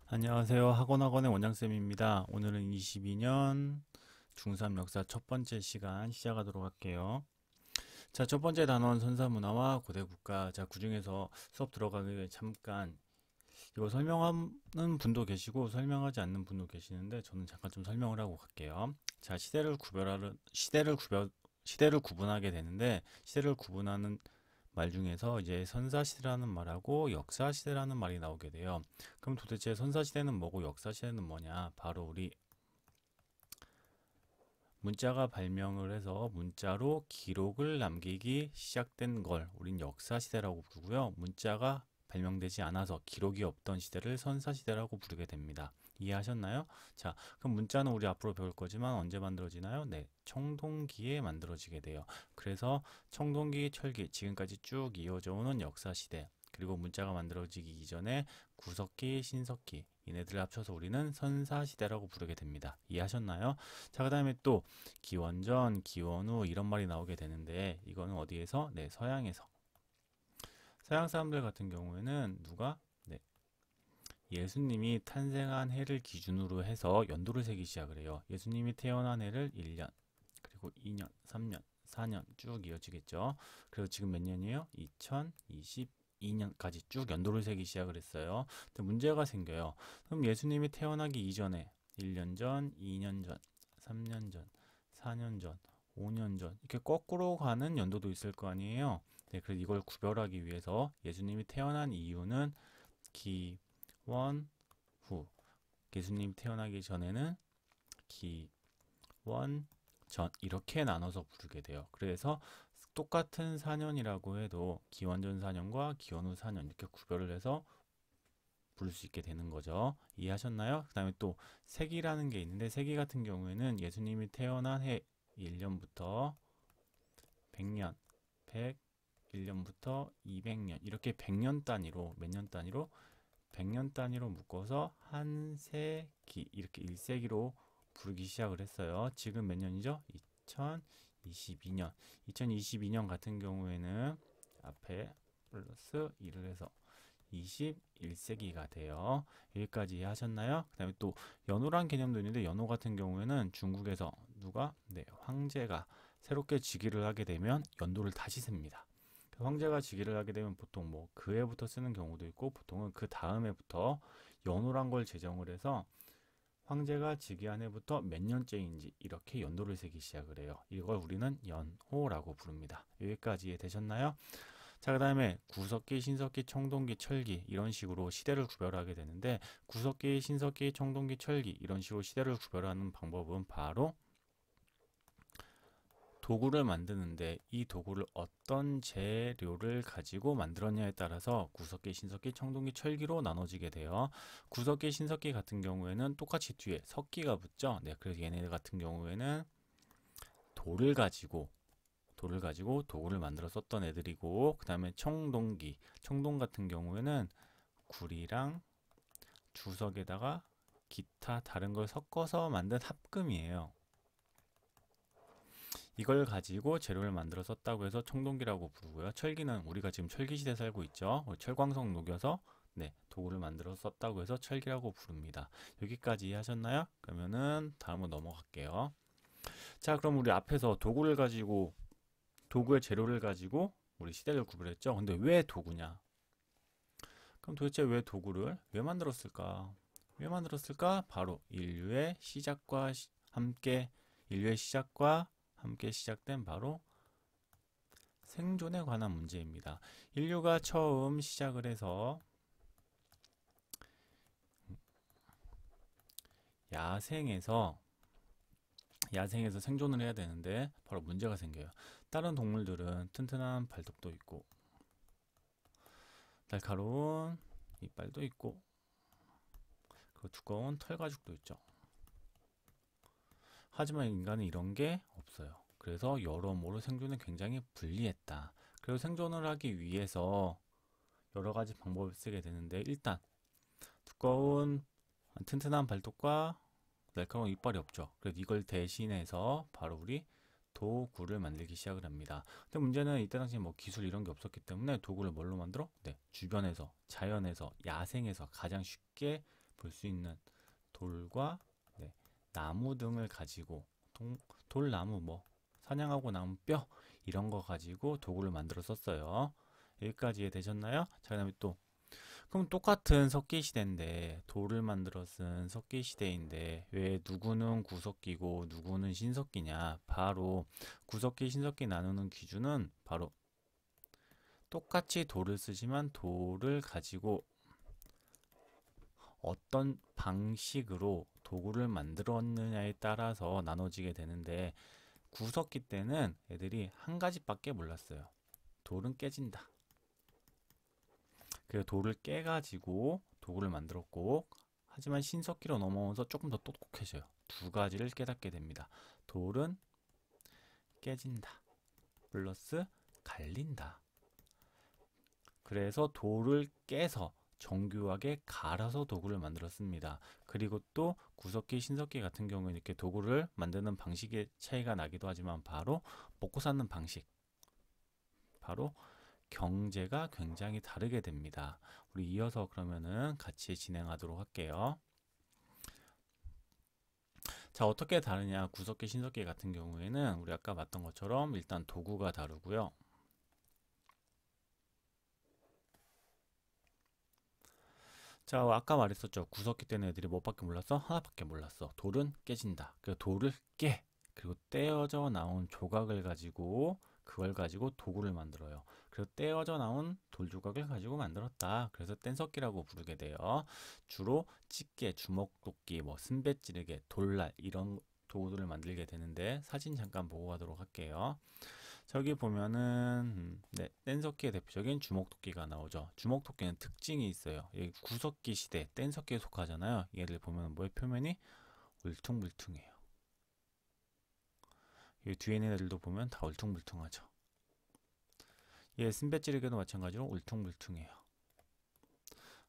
안녕하세요. 학원의 원장쌤입니다. 오늘은 22년 중3 역사 첫 번째 시간 시작하도록 할게요. 자, 첫 번째 단원 선사문화와 고대국가. 자, 그중에서 수업 들어가기 전에 잠깐 이거 설명하는 분도 계시고 설명하지 않는 분도 계시는데 저는 잠깐 좀 설명을 하고 갈게요. 자, 시대를 구분하게 되는데 시대를 구분하는 말 중에서 이제 선사시대라는 말하고 역사시대라는 말이 나오게 돼요. 그럼 도대체 선사시대는 뭐고 역사시대는 뭐냐? 바로 우리 문자가 발명을 해서 문자로 기록을 남기기 시작된 걸 우린 역사시대라고 부르고요. 문자가 발명되지 않아서 기록이 없던 시대를 선사시대라고 부르게 됩니다. 이해하셨나요? 자, 그럼 문자는 우리 앞으로 배울 거지만 언제 만들어지나요? 네, 청동기에 만들어지게 돼요. 그래서 청동기, 철기, 지금까지 쭉 이어져 오는 역사시대, 그리고 문자가 만들어지기 이전에 구석기, 신석기, 이네들을 합쳐서 우리는 선사시대라고 부르게 됩니다. 이해하셨나요? 자, 그 다음에 또 기원전, 기원후 이런 말이 나오게 되는데 이거는 어디에서? 네, 서양에서. 서양 사람들 같은 경우에는 누가? 네, 예수님이 탄생한 해를 기준으로 해서 연도를 세기 시작을 해요. 예수님이 태어난 해를 1년, 그리고 2년, 3년, 4년 쭉 이어지겠죠. 그래서 지금 몇 년이에요? 2022년까지 쭉 연도를 세기 시작을 했어요. 근데 문제가 생겨요. 그럼 예수님이 태어나기 이전에 1년 전, 2년 전, 3년 전, 4년 전, 5년 전 이렇게 거꾸로 가는 연도도 있을 거 아니에요. 네, 그래서 이걸 구별하기 위해서 예수님이 태어난 이유는 기원 후, 예수님이 태어나기 전에는 기원 전 이렇게 나눠서 부르게 돼요. 그래서 똑같은 4년이라고 해도 기원전 4년과 기원 후 4년 이렇게 구별을 해서 부를 수 있게 되는 거죠. 이해하셨나요? 그 다음에 또 세기라는 게 있는데 세기 같은 경우에는 예수님이 태어난 해 1년부터 100년, 101년부터 200년 이렇게 100년 단위로 몇 년 단위로 100년 단위로 묶어서 한 세기 이렇게 1세기로 부르기 시작을 했어요. 지금 몇 년이죠? 2022년. 2022년 같은 경우에는 앞에 플러스 1을 해서 21세기가 돼요. 여기까지 이해하셨나요? 그 다음에 또 연호란 개념도 있는데 연호 같은 경우에는 중국에서 누가? 네, 황제가 새롭게 즉위를 하게 되면 연도를 다시 셉니다. 황제가 즉위를 하게 되면 보통 뭐 그 해부터 쓰는 경우도 있고 보통은 그 다음 해부터 연호란 걸 제정을 해서 황제가 즉위한 해부터 몇 년째인지 이렇게 연도를 세기 시작을 해요. 이걸 우리는 연호라고 부릅니다. 여기까지 이해되셨나요? 자, 그 다음에 구석기, 신석기, 청동기, 철기 이런 식으로 시대를 구별하게 되는데 구석기, 신석기, 청동기, 철기 이런 식으로 시대를 구별하는 방법은 바로 도구를 만드는데 이 도구를 어떤 재료를 가지고 만들었냐에 따라서 구석기, 신석기, 청동기, 철기로 나눠지게 돼요. 구석기, 신석기 같은 경우에는 똑같이 뒤에 석기가 붙죠. 네, 그래서 얘네들 같은 경우에는 돌을 가지고 도구를 만들어 썼던 애들이고 그 다음에 청동기, 청동 같은 경우에는 구리랑 주석에다가 기타 다른 걸 섞어서 만든 합금이에요. 이걸 가지고 재료를 만들어 썼다고 해서 청동기라고 부르고요. 철기는 우리가 지금 철기시대 살고 있죠. 철광석 녹여서 네, 도구를 만들어 썼다고 해서 철기라고 부릅니다. 여기까지 이해하셨나요? 그러면은 다음으로 넘어갈게요. 자, 그럼 우리 앞에서 도구의 재료를 가지고 우리 시대를 구별했죠. 근데 왜 도구냐? 그럼 도대체 왜 도구를 왜 만들었을까? 왜 만들었을까? 바로 인류의 시작과 함께 시작된 바로 생존에 관한 문제입니다. 인류가 처음 시작을 해서 야생에서 생존을 해야 되는데 바로 문제가 생겨요. 다른 동물들은 튼튼한 발톱도 있고 날카로운 이빨도 있고 그 두꺼운 털 가죽도 있죠. 하지만 인간은 이런 게 없어요. 그래서 여러모로 생존에 굉장히 불리했다. 그리고 생존을 하기 위해서 여러 가지 방법을 쓰게 되는데 일단 두꺼운 튼튼한 발톱과 날카로운 이빨이 없죠. 그래서 이걸 대신해서 바로 우리 도구를 만들기 시작을 합니다. 근데 문제는 이때 당시에 뭐 기술 이런 게 없었기 때문에 도구를 뭘로 만들어? 네, 주변에서, 자연에서, 야생에서 가장 쉽게 볼 수 있는 돌과 네, 나무 등을 가지고 돌나무 뭐 사냥하고 남은 뼈 이런 거 가지고 도구를 만들어 썼어요. 여기까지 이해되셨나요? 자, 그다음에 또 그럼 똑같은 석기 시대인데 돌을 만들어 쓴 석기 시대인데 왜 누구는 구석기고 누구는 신석기냐? 바로 구석기 신석기 나누는 기준은 바로 똑같이 돌을 쓰지만 돌을 가지고 어떤 방식으로 도구를 만들었느냐에 따라서 나눠지게 되는데 구석기 때는 애들이 한 가지밖에 몰랐어요. 돌은 깨진다. 그래서 돌을 깨가지고 도구를 만들었고 하지만 신석기로 넘어오면서 조금 더 똑똑해져요. 두 가지를 깨닫게 됩니다. 돌은 깨진다. 플러스 갈린다. 그래서 돌을 깨서 정교하게 갈아서 도구를 만들었습니다. 그리고 또 구석기, 신석기 같은 경우는 이렇게 도구를 만드는 방식의 차이가 나기도 하지만 바로 먹고 사는 방식, 바로 경제가 굉장히 다르게 됩니다. 우리 이어서 그러면은 같이 진행하도록 할게요. 자, 어떻게 다르냐? 구석기, 신석기 같은 경우에는 우리 아까 봤던 것처럼 일단 도구가 다르고요. 자, 아까 말했었죠. 구석기 때는 애들이 뭐밖에 몰랐어? 하나밖에 몰랐어. 돌은 깨진다. 그 돌을 깨. 그리고 떼어져 나온 조각을 가지고 그걸 가지고 도구를 만들어요. 그래서 떼어져 나온 돌 조각을 가지고 만들었다. 그래서 뗀석기라고 부르게 돼요. 주로 집게, 주먹도끼, 뭐 순배찌르개, 돌날 이런 도구들을 만들게 되는데 사진 잠깐 보고 가도록 할게요. 저기 보면은 네, 뗀석기의 대표적인 주먹토끼가 나오죠. 주먹토끼는 특징이 있어요. 이 구석기 시대 뗀석기에 속하잖아요. 얘를 보면 뭐의 표면이 울퉁불퉁해요. 이 뒤에 있는 애들도 보면 다 울퉁불퉁하죠. 얘 쓴배찌르기도 마찬가지로 울퉁불퉁해요.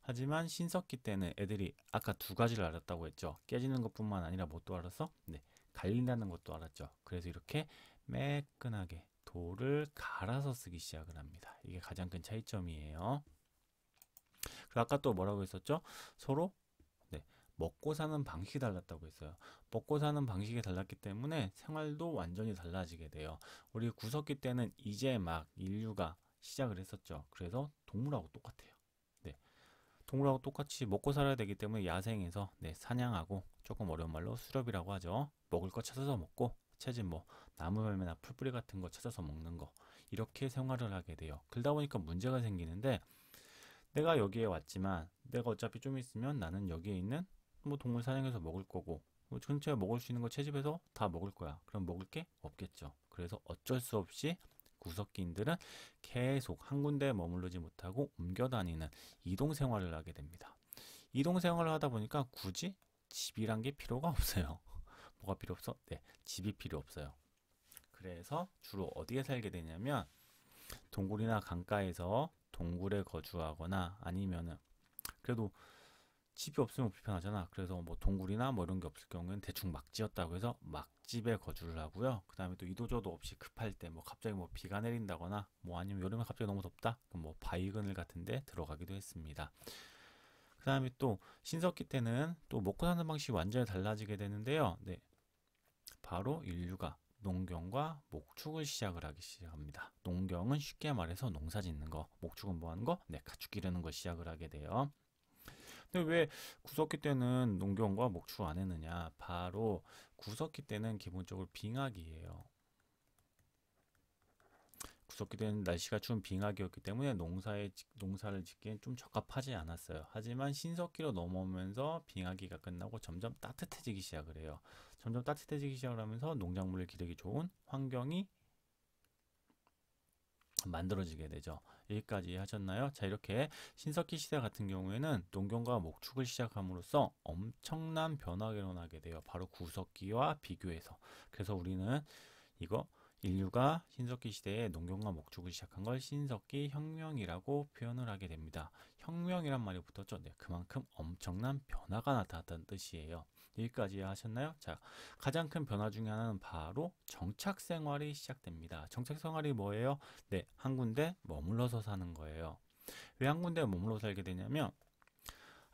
하지만 신석기 때는 애들이 아까 두 가지를 알았다고 했죠. 깨지는 것뿐만 아니라 뭣도 알았어? 네, 갈린다는 것도 알았죠. 그래서 이렇게 매끈하게 돌을 갈아서 쓰기 시작을 합니다. 이게 가장 큰 차이점이에요. 그리고 아까 또 뭐라고 했었죠? 서로 네, 먹고 사는 방식이 달랐다고 했어요. 먹고 사는 방식이 달랐기 때문에 생활도 완전히 달라지게 돼요. 우리 구석기 때는 이제 막 인류가 시작을 했었죠. 그래서 동물하고 똑같아요. 네, 동물하고 똑같이 먹고 살아야 되기 때문에 야생에서 네, 사냥하고 조금 어려운 말로 수렵이라고 하죠. 먹을 거 찾아서 먹고 채집 뭐 나무 열매나 풀뿌리 같은 거 찾아서 먹는 거 이렇게 생활을 하게 돼요. 그러다 보니까 문제가 생기는데 내가 여기에 왔지만 내가 어차피 좀 있으면 나는 여기에 있는 뭐 동물 사냥해서 먹을 거고 뭐 근처에 먹을 수 있는 거 채집해서 다 먹을 거야. 그럼 먹을 게 없겠죠. 그래서 어쩔 수 없이 구석기인들은 계속 한 군데에 머무르지 못하고 옮겨 다니는 이동 생활을 하게 됩니다. 이동 생활을 하다 보니까 굳이 집이란 게 필요가 없어요. 뭐가 필요 없어? 네, 집이 필요 없어요. 그래서 주로 어디에 살게 되냐면 동굴이나 강가에서 동굴에 거주하거나 아니면은 그래도 집이 없으면 불편하잖아. 그래서 뭐 동굴이나 뭐 이런 게 없을 경우에는 대충 막 지었다고 해서 막집에 거주를 하고요. 그 다음에 또 이도저도 없이 급할 때 뭐 갑자기 뭐 비가 내린다거나 뭐 아니면 여름에 갑자기 너무 덥다. 그럼 뭐 바위 그늘 같은데 들어가기도 했습니다. 그 다음에 또 신석기 때는 또 먹고 사는 방식이 완전히 달라지게 되는데요. 네, 바로 인류가 농경과 목축을 시작을 하기 시작합니다. 농경은 쉽게 말해서 농사 짓는 거, 목축은 뭐 하는 거? 네, 가축 기르는 거 시작을 하게 돼요. 근데 왜 구석기 때는 농경과 목축 안 했느냐? 바로 구석기 때는 기본적으로 빙하기예요. 구석기 때는 날씨가 추운 빙하기였기 때문에 농사를 짓기엔 좀 적합하지 않았어요. 하지만 신석기로 넘어오면서 빙하기가 끝나고 점점 따뜻해지기 시작을 해요. 점점 따뜻해지기 시작을 하면서 농작물을 기르기 좋은 환경이 만들어지게 되죠. 여기까지 하셨나요? 자, 이렇게 신석기 시대 같은 경우에는 농경과 목축을 시작함으로써 엄청난 변화가 일어나게 돼요. 바로 구석기와 비교해서. 그래서 우리는 이거 인류가 신석기 시대에 농경과 목축을 시작한 걸 신석기 혁명이라고 표현을 하게 됩니다. 혁명이란 말이 붙었죠. 네, 그만큼 엄청난 변화가 나타났다는 뜻이에요. 여기까지 하셨나요? 자, 가장 큰 변화 중에 하나는 바로 정착 생활이 시작됩니다. 정착 생활이 뭐예요? 네, 한 군데 머물러서 사는 거예요. 왜 한 군데 머물러 살게 되냐면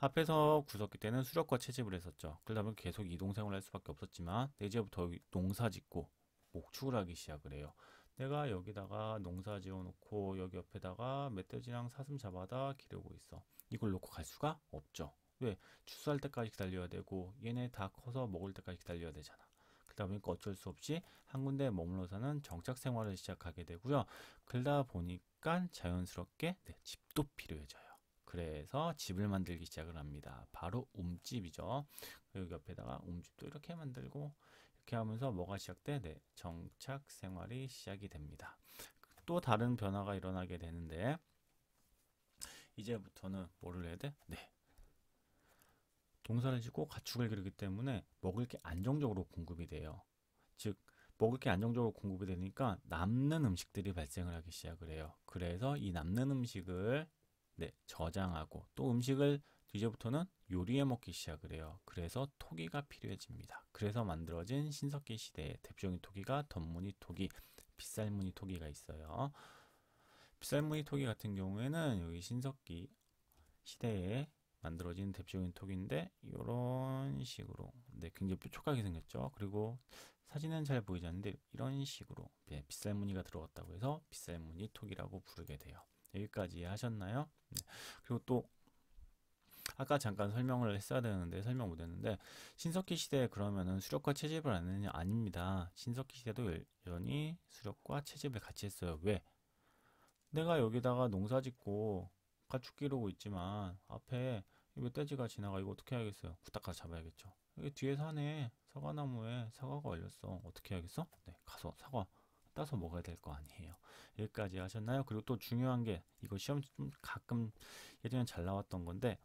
앞에서 구석기 때는 수렵과 채집을 했었죠. 그러다 계속 이동생활을 할 수밖에 없었지만 이제부터 농사 짓고 목축을 하기 시작을 해요. 내가 여기다가 농사 지어 놓고 여기 옆에다가 멧돼지랑 사슴 잡아다 기르고 있어. 이걸 놓고 갈 수가 없죠. 왜? 추수할 때까지 기다려야 되고 얘네 다 커서 먹을 때까지 기다려야 되잖아. 그러다 보니까 어쩔 수 없이 한 군데 머물러서는 정착 생활을 시작하게 되고요. 그러다 보니까 자연스럽게 집도 필요해져요. 그래서 집을 만들기 시작을 합니다. 바로 움집이죠. 여기 옆에다가 움집도 이렇게 만들고 이렇게 하면서 뭐가 시작돼? 정착 생활이 시작이 됩니다. 또 다른 변화가 일어나게 되는데 이제부터는 뭐를 해야 돼? 농사를 짓고 가축을 기르기 때문에 먹을 게 안정적으로 공급이 돼요. 즉 먹을 게 안정적으로 공급이 되니까 남는 음식들이 발생을 하기 시작을 해요. 그래서 이 남는 음식을 저장하고 또 음식을 이제부터는 요리해 먹기 시작을 해요. 그래서 토기가 필요해집니다. 그래서 만들어진 신석기 시대의 대표적인 토기가 덧무늬 토기, 빗살무늬 토기가 있어요. 빗살무늬 토기 같은 경우에는 여기 신석기 시대에 만들어진 대표적인 토기인데 이런 식으로 굉장히 뾰족하게 생겼죠. 그리고 사진은 잘 보이지 않는데 이런 식으로 빗살무늬가 들어갔다고 해서 빗살무늬 토기라고 부르게 돼요. 여기까지 이해하셨나요? 그리고 또 아까 잠깐 설명을 했어야 되는데 설명 못 했는데 신석기 시대에 그러면은 수렵과 채집을 안 했느냐? 아닙니다. 신석기 시대도 여전히 수렵과 채집을 같이 했어요. 왜? 내가 여기다가 농사 짓고 가축 기르고 있지만 앞에 멧돼지가 지나가 이거 어떻게 해야겠어요? 후딱 가서 잡아야겠죠. 여기 뒤에 산에 사과나무에 사과가 걸렸어. 어떻게 해야겠어? 가서 사과 따서 먹어야 될 거 아니에요. 여기까지 하셨나요? 그리고 또 중요한 게 이거 시험 좀 가끔 예전에 잘 나왔던 건데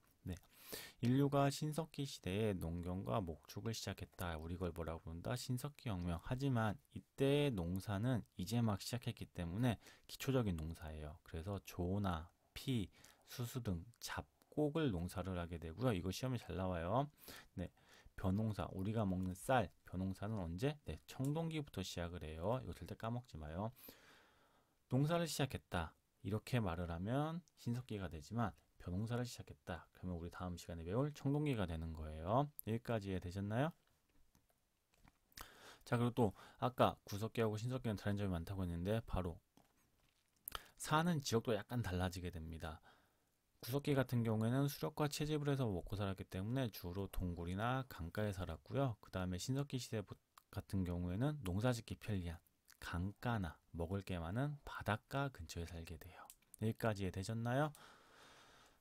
인류가 신석기 시대에 농경과 목축을 시작했다. 우리 이걸 뭐라고 부른다? 신석기 혁명. 하지만 이때의 농사는 이제 막 시작했기 때문에 기초적인 농사예요. 그래서 조나, 피, 수수 등 잡곡을 농사를 하게 되고요. 이거 시험에 잘 나와요. 벼농사, 우리가 먹는 쌀, 벼농사는 언제? 청동기부터 시작을 해요. 이거 절대 까먹지 마요. 농사를 시작했다. 이렇게 말을 하면 신석기가 되지만 벼농사를 시작했다. 그러면 우리 다음 시간에 배울 청동기가 되는 거예요. 여기까지 이해되셨나요? 자, 그리고 또 아까 구석기하고 신석기는 다른 점이 많다고 했는데 바로 사는 지역도 약간 달라지게 됩니다. 구석기 같은 경우에는 수렵과 채집을 해서 먹고 살았기 때문에 주로 동굴이나 강가에 살았고요. 그 다음에 신석기 시대 같은 경우에는 농사짓기 편리한 강가나 먹을 게 많은 바닷가 근처에 살게 돼요. 여기까지 이해되셨나요?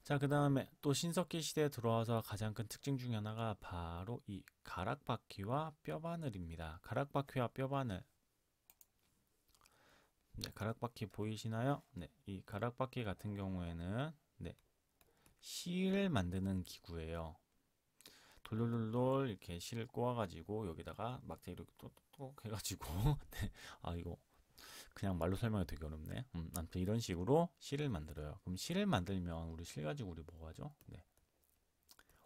자, 그 다음에 또 신석기 시대에 들어와서 가장 큰 특징 중에 하나가 바로 이 가락바퀴와 뼈바늘입니다. 가락바퀴와 뼈바늘. 가락바퀴 보이시나요? 이 가락바퀴 같은 경우에는 실을 만드는 기구예요. 돌돌돌돌 이렇게 실을 꼬아가지고 여기다가 막대 이렇게 똑똑 해가지고 이거 그냥 말로 설명이 되게 어렵네. 아무튼 이런 식으로 실을 만들어요. 그럼 실을 만들면 우리 실 가지고 우리 뭐 하죠?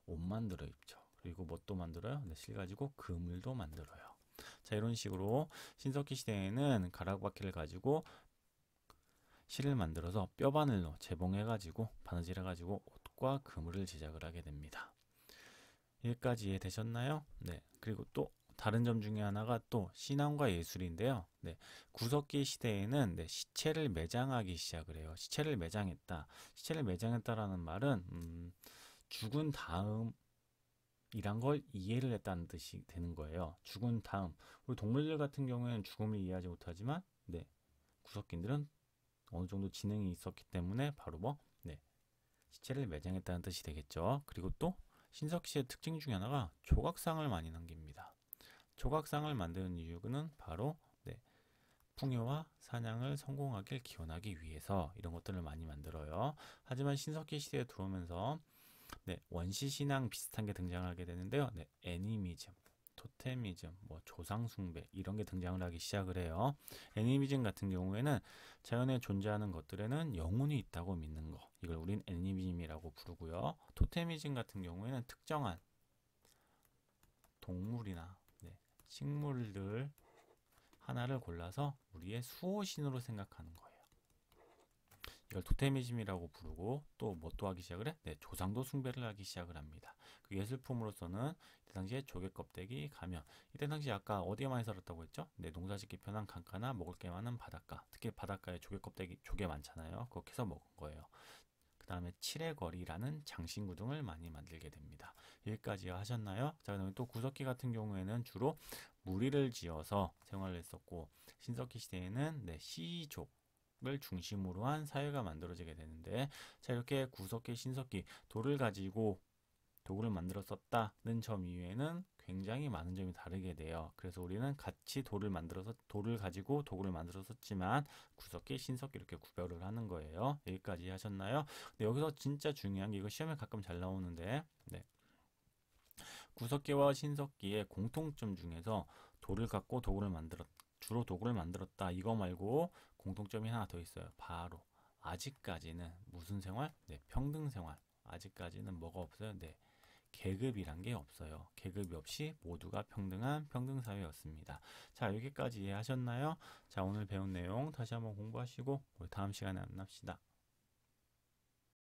옷 만들어 입죠. 그리고 뭣도 만들어요? 실 가지고 그물도 만들어요. 자, 이런 식으로 신석기 시대에는 가락바퀴를 가지고 실을 만들어서 뼈바늘로 재봉해가지고 바느질해가지고 옷과 그물을 제작을 하게 됩니다. 여기까지 이해되셨나요? 그리고 또 다른 점 중에 하나가 또 신앙과 예술인데요. 구석기 시대에는 시체를 매장하기 시작을 해요. 시체를 매장했다. 시체를 매장했다라는 말은 죽은 다음 이란 걸 이해를 했다는 뜻이 되는 거예요. 죽은 다음 우리 동물들 같은 경우에는 죽음을 이해하지 못하지만 구석기들은 어느 정도 지능이 있었기 때문에 바로 시체를 매장했다는 뜻이 되겠죠. 그리고 또 신석시의 특징 중에 하나가 조각상을 많이 남깁니다. 조각상을 만드는 이유는 바로 풍요와 사냥을 성공하길 기원하기 위해서 이런 것들을 많이 만들어요. 하지만 신석기 시대에 들어오면서 원시신앙 비슷한 게 등장하게 되는데요. 애니미즘, 토테미즘, 조상숭배 이런 게 등장을 하기 시작을 해요. 애니미즘 같은 경우에는 자연에 존재하는 것들에는 영혼이 있다고 믿는 거, 이걸 우린 애니미즘이라고 부르고요. 토테미즘 같은 경우에는 특정한 동물이나 식물들 하나를 골라서 우리의 수호신으로 생각하는 거예요. 이걸 토테미즘이라고 부르고 또 뭐 또 하기 시작을 해? 네, 조상도 숭배를 하기 시작을 합니다. 그 예술품으로서는 이때 당시에 조개 껍데기, 가면. 이때 당시 아까 어디에 많이 살았다고 했죠? 네, 농사짓기 편한 강가나 먹을 게 많은 바닷가. 특히 바닷가에 조개 껍데기, 조개 많잖아요. 거기서 먹은 거예요. 그 다음에 칠해거리라는 장신구 등을 많이 만들게 됩니다. 여기까지 하셨나요? 자, 그다음에 또 구석기 같은 경우에는 주로 무리를 지어서 생활을 했었고 신석기 시대에는 네, 시족을 중심으로 한 사회가 만들어지게 되는데 자 이렇게 구석기, 신석기 돌을 가지고 도구를 만들었었다는 점 이외에는 굉장히 많은 점이 다르게 돼요. 그래서 우리는 같이 돌을 가지고 도구를 만들었었지만 구석기, 신석기 이렇게 구별을 하는 거예요. 여기까지 하셨나요? 네, 여기서 진짜 중요한 게 이거 시험에 가끔 잘 나오는데 네, 구석기와 신석기의 공통점 중에서 돌을 갖고 주로 도구를 만들었다 이거 말고 공통점이 하나 더 있어요. 바로 아직까지는 무슨 생활? 네, 평등 생활. 아직까지는 뭐가 없어요? 네, 계급이란 게 없어요. 계급이 없이 모두가 평등한 평등사회였습니다. 자, 여기까지 이해하셨나요? 자, 오늘 배운 내용 다시 한번 공부하시고 우리 다음 시간에 만납시다.